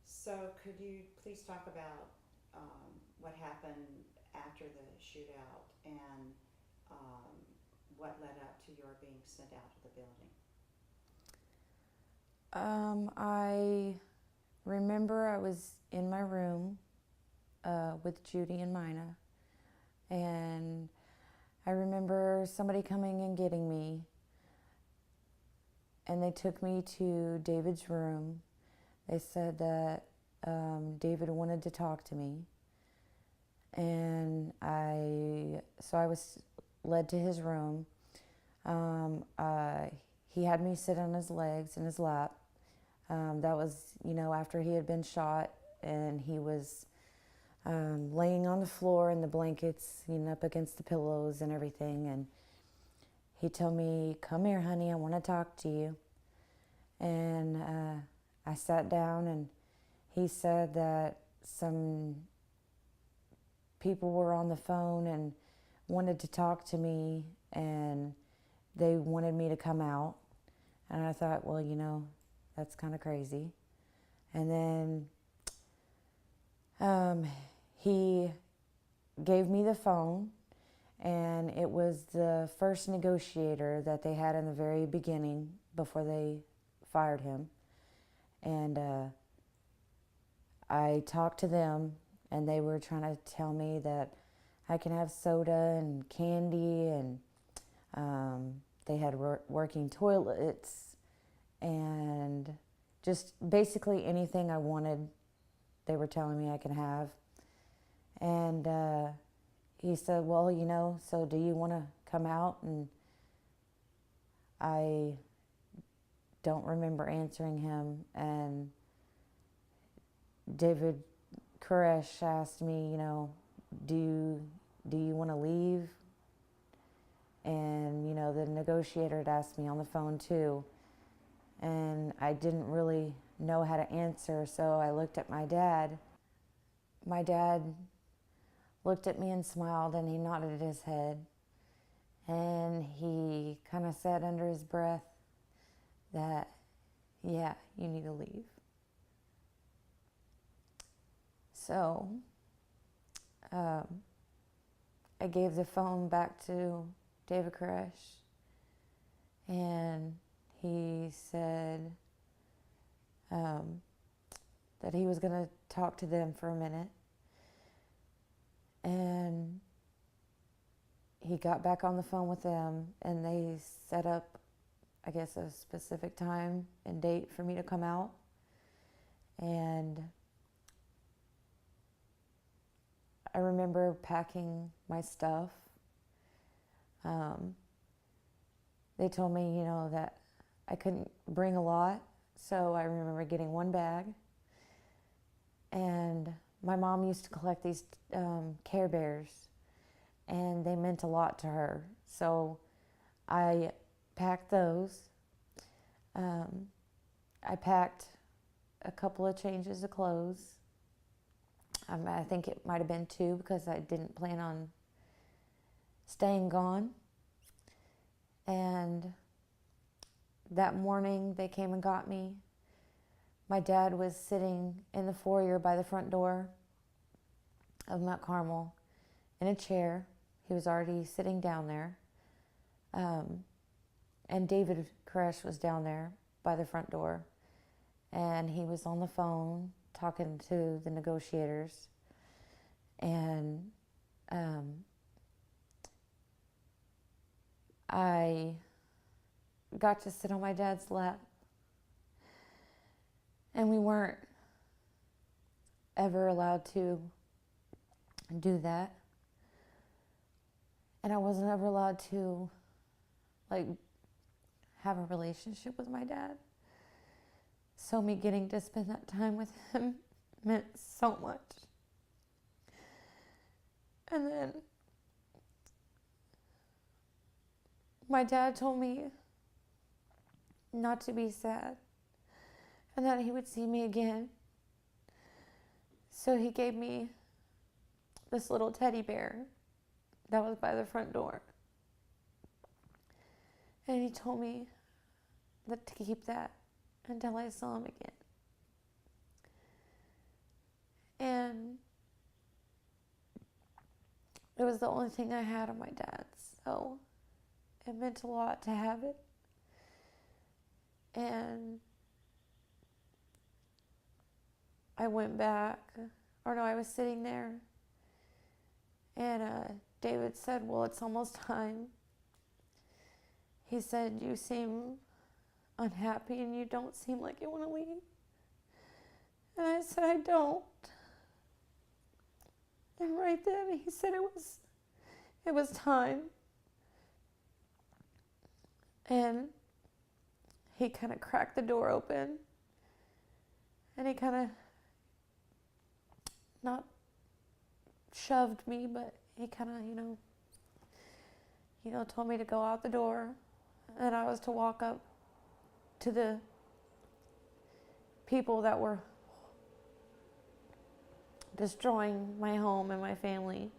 So could you please talk about what happened after the shootout and um, what led up to your being sent out of the building? I remember I was in my room with Judy and Mina, and I remember somebody coming and getting me, and they took me to David's room. They said that David wanted to talk to me, and so I was led to his room. Um, uh, he had me sit on his legs in his lap. That was, after he had been shot, and he was laying on the floor in the blankets, up against the pillows and everything. And he told me, "Come here, honey, I want to talk to you." And I sat down, and he said that some people were on the phone and wanted to talk to me, and they wanted me to come out. And I thought, well, that's kind of crazy. And then he gave me the phone, and it was the first negotiator that they had in the very beginning before they fired him. And I talked to them, and they were trying to tell me that I can have soda and candy, and they had working toilets, and just basically anything I wanted, they were telling me I can have. And he said, "Well, so do you want to come out?" And I don't remember answering him. And David Koresh asked me, do you want to leave? And, the negotiator had asked me on the phone too. And I didn't really know how to answer, so I looked at my dad. My dad looked at me and smiled, and he nodded his head. And he kind of said under his breath that, "Yeah, you need to leave." So I gave the phone back to David Koresh, and he said that he was going to talk to them for a minute. And he got back on the phone with them, and they set up, I guess, a specific time and date for me to come out. And I remember packing my stuff. They told me, that I couldn't bring a lot, so I remember getting one bag. And my mom used to collect these Care Bears, and they meant a lot to her. So I packed those. I packed a couple of changes of clothes. I think it might have been 2 because I didn't plan on staying gone. And that morning they came and got me. My dad was sitting in the foyer by the front door of Mount Carmel in a chair. He was already sitting down there. And David Koresh was down there by the front door. And he was on the phone talking to the negotiators. And I got to sit on my dad's lap. And we weren't ever allowed to do that. And I wasn't ever allowed to, have a relationship with my dad. So me getting to spend that time with him meant so much. And then my dad told me not to be sad and that he would see me again. So he gave me this little teddy bear that was by the front door. And he told me to keep that until I saw him again. And it was the only thing I had of my dad's, so it meant a lot to have it. And I went back, or no, I was sitting there, and David said, well, it's almost time. He said, you seem unhappy and you don't seem like you want to leave. And I said, I don't. And right then he said it was time. And he kind of cracked the door open, and he kind of, not shoved me, but he kind of, told me to go out the door, and I was to walk up to the people that were destroying my home and my family.